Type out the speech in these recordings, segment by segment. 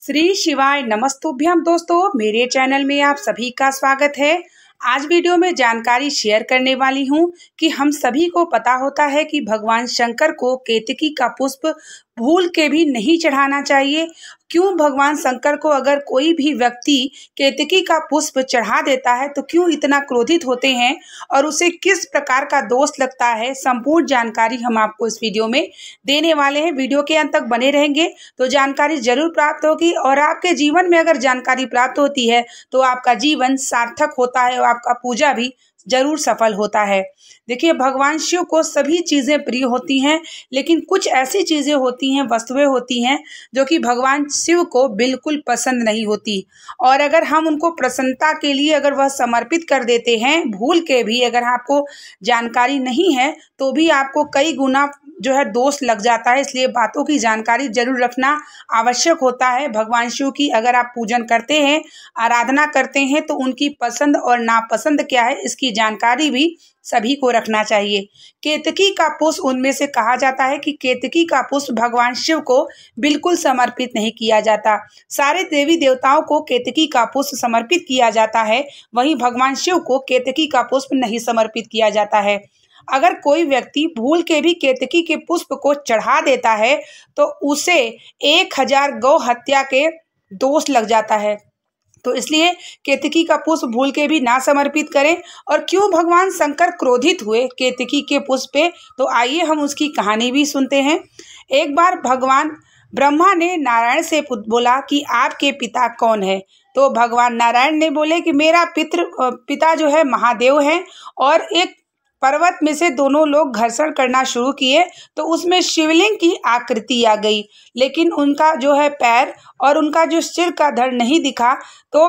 श्री शिवाय नमस्तुभ्यम दोस्तों, मेरे चैनल में आप सभी का स्वागत है। आज वीडियो में जानकारी शेयर करने वाली हूं कि हम सभी को पता होता है कि भगवान शंकर को केतकी का पुष्प भूल के भी नहीं चढ़ाना चाहिए। क्यों भगवान शंकर को अगर कोई भी व्यक्ति केतकी का पुष्प चढ़ा देता है तो क्यों इतना क्रोधित होते हैं और उसे किस प्रकार का दोष लगता है, संपूर्ण जानकारी हम आपको इस वीडियो में देने वाले हैं। वीडियो के अंत तक बने रहेंगे तो जानकारी जरूर प्राप्त होगी और आपके जीवन में अगर जानकारी प्राप्त होती है तो आपका जीवन सार्थक होता है और आपका पूजा भी जरूर सफल होता है। देखिए, भगवान शिव को सभी चीजें प्रिय होती हैं, लेकिन कुछ ऐसी चीजें होती हैं, वस्तुएं होती हैं जो कि भगवान शिव को बिल्कुल पसंद नहीं होती। और अगर हम उनको प्रसन्नता के लिए अगर वह समर्पित कर देते हैं भूल के भी, अगर आपको जानकारी नहीं है तो भी आपको कई गुना जो है दोष लग जाता है। इसलिए बातों की जानकारी जरूर रखना आवश्यक होता है। भगवान शिव की अगर आप पूजन करते हैं, आराधना करते हैं तो उनकी पसंद और नापसंद क्या है इसकी जानकारी भी सभी को रखना चाहिए। केतकी का पुष्प उनमें से कहा जाता है कि केतकी का पुष्प भगवान शिव को बिल्कुल समर्पित नहीं किया जाता। सारे देवी देवताओं को केतकी का पुष्प समर्पित किया जाता है, वहीं भगवान शिव को केतकी का पुष्प नहीं समर्पित किया जाता है। अगर कोई व्यक्ति भूल के भी केतकी के पुष्प को चढ़ा देता है तो उसे 1000 गौ हत्या के दोष लग जाता है। तो इसलिए केतकी का पुष्प भूल के भी ना समर्पित करें। और क्यों भगवान शंकर क्रोधित हुए केतकी के पुष्प पे, तो आइए हम उसकी कहानी भी सुनते हैं। एक बार भगवान ब्रह्मा ने नारायण से बोला कि आपके पिता कौन है। तो भगवान नारायण ने बोले कि मेरा पिता जो है महादेव है। और एक पर्वत में से दोनों लोग घर्षण करना शुरू किए तो उसमें शिवलिंग की आकृति आ गई, लेकिन उनका जो है पैर और उनका जो सिर का धड़ नहीं दिखा। तो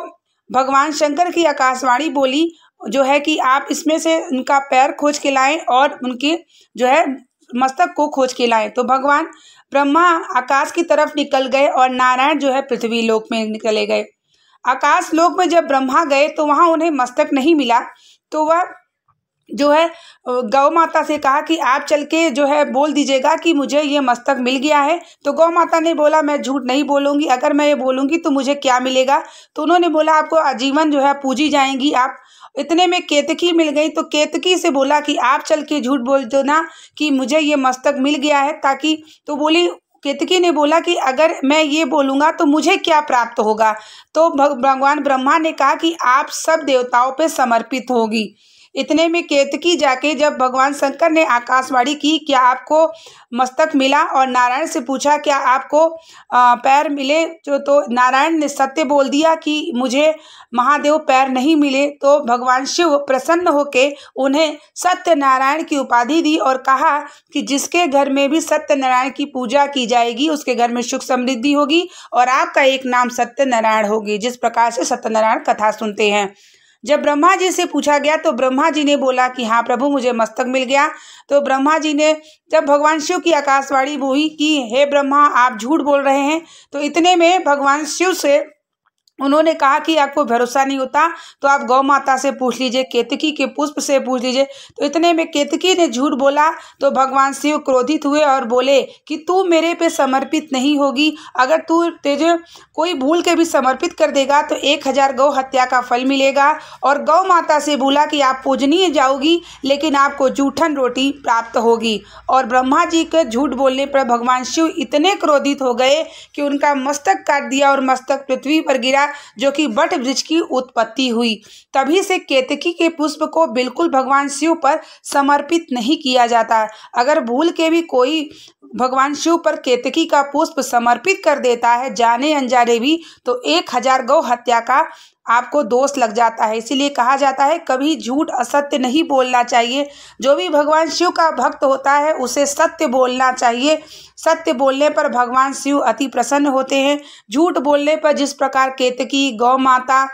भगवान शंकर की आकाशवाणी बोली जो है कि आप इसमें से उनका पैर खोज के लाएं और उनके जो है मस्तक को खोज के लाएं। तो भगवान ब्रह्मा आकाश की तरफ निकल गए और नारायण जो है पृथ्वी लोक में निकले गए। आकाश लोक में जब ब्रह्मा गए तो वहाँ उन्हें मस्तक नहीं मिला। तो वह जो है गौ माता से कहा कि आप चल के जो है बोल दीजिएगा कि मुझे ये मस्तक मिल गया है। तो गौ माता ने बोला मैं झूठ नहीं बोलूँगी, अगर मैं ये बोलूँगी तो मुझे क्या मिलेगा। तो उन्होंने बोला आपको आजीवन जो है पूजी जाएंगी आप। इतने में केतकी मिल गई तो केतकी से बोला कि आप चल के झूठ बोल दो ना कि मुझे ये मस्तक मिल गया है, ताकि तो बोली केतकी ने बोला कि अगर मैं ये बोलूँगा तो मुझे क्या प्राप्त होगा। तो भगवान ब्रह्मा ने कहा कि आप सब देवताओं पे समर्पित होगी। इतने में केतकी जाके जब भगवान शंकर ने आकाशवाणी की क्या आपको मस्तक मिला और नारायण से पूछा क्या आपको पैर मिले, तो नारायण ने सत्य बोल दिया कि मुझे महादेव पैर नहीं मिले। तो भगवान शिव प्रसन्न होके उन्हें सत्यनारायण की उपाधि दी और कहा कि जिसके घर में भी सत्यनारायण की पूजा की जाएगी उसके घर में सुख समृद्धि होगी और आपका एक नाम सत्यनारायण होगी। जिस प्रकार से सत्यनारायण कथा सुनते हैं। जब ब्रह्मा जी से पूछा गया तो ब्रह्मा जी ने बोला कि हाँ प्रभु मुझे मस्तक मिल गया। तो ब्रह्मा जी ने जब भगवान शिव की आकाशवाणी हुई कि हे ब्रह्मा आप झूठ बोल रहे हैं, तो इतने में भगवान शिव से उन्होंने कहा कि आपको भरोसा नहीं होता तो आप गौ माता से पूछ लीजिए, केतकी के पुष्प से पूछ लीजिए। तो इतने में केतकी ने झूठ बोला तो भगवान शिव क्रोधित हुए और बोले कि तू मेरे पे समर्पित नहीं होगी। अगर तू तुझे कोई भूल के भी समर्पित कर देगा तो 1000 गौ हत्या का फल मिलेगा। और गौ माता से बोला कि आप पूजनीय जाओगी लेकिन आपको जूठन रोटी प्राप्त होगी। और ब्रह्मा जी के झूठ बोलने पर भगवान शिव इतने क्रोधित हो गए कि उनका मस्तक काट दिया और मस्तक पृथ्वी पर गिरा, जो कि वट वृक्ष की उत्पत्ति हुई। तभी से केतकी के पुष्प को बिल्कुल भगवान शिव पर समर्पित नहीं किया जाता। अगर भूल के भी कोई भगवान शिव पर केतकी का पुष्प समर्पित कर देता है जाने अनजाने भी, तो 1000 गौ हत्या का आपको दोष लग जाता है। इसीलिए कहा जाता है कभी झूठ असत्य नहीं बोलना चाहिए। जो भी भगवान शिव का भक्त होता है उसे सत्य बोलना चाहिए। सत्य बोलने पर भगवान शिव अति प्रसन्न होते हैं। झूठ बोलने पर जिस प्रकार केतकी, गौ माता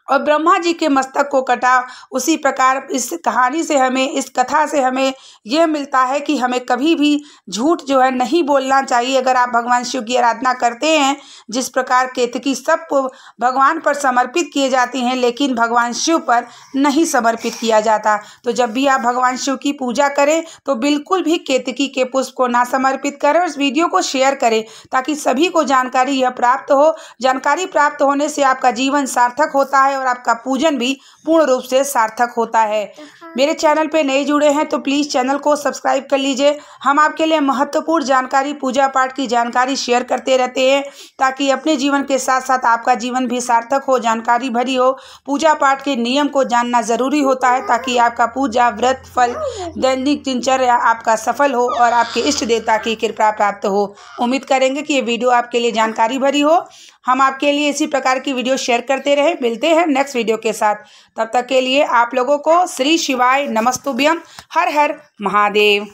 और ब्रह्मा जी के मस्तक को कटा। उसी प्रकार इस कहानी से हमें, इस कथा से हमें यह मिलता है कि हमें कभी भी झूठ जो है नहीं बोलना चाहिए। अगर आप भगवान शिव की आराधना करते हैं, जिस प्रकार केतकी सब भगवान पर समर्पित किए जाती हैं, लेकिन भगवान शिव पर नहीं समर्पित किया जाता। तो जब भी आप भगवान शिव की पूजा करें तो बिल्कुल भी केतकी के पुष्प को ना समर्पित करें और इस वीडियो को शेयर करें, ताकि सभी को जानकारी यह प्राप्त हो। जानकारी प्राप्त होने से आपका जीवन सार्थक होता है और आपका पूजन भी पूर्ण रूप से सार्थक होता है। मेरे चैनल पे नए जुड़े हैं तो प्लीज़ चैनल को सब्सक्राइब कर लीजिए। हम आपके लिए महत्वपूर्ण जानकारी, पूजा पाठ की जानकारी शेयर करते रहते हैं, ताकि अपने जीवन के साथ साथ आपका जीवन भी सार्थक हो, जानकारी भरी हो। पूजा पाठ के नियम को जानना ज़रूरी होता है, ताकि आपका पूजा, व्रत, फल, दैनिक दिनचर्या आपका सफल हो और आपके इष्ट देवता की कृपा प्राप्त हो। उम्मीद करेंगे कि ये वीडियो आपके लिए जानकारी भरी हो। हम आपके लिए इसी प्रकार की वीडियो शेयर करते रहे। मिलते हैं नेक्स्ट वीडियो के साथ। तब तक के लिए आप लोगों को श्री शिवाय नमस्तुभ्यम। हर हर महादेव।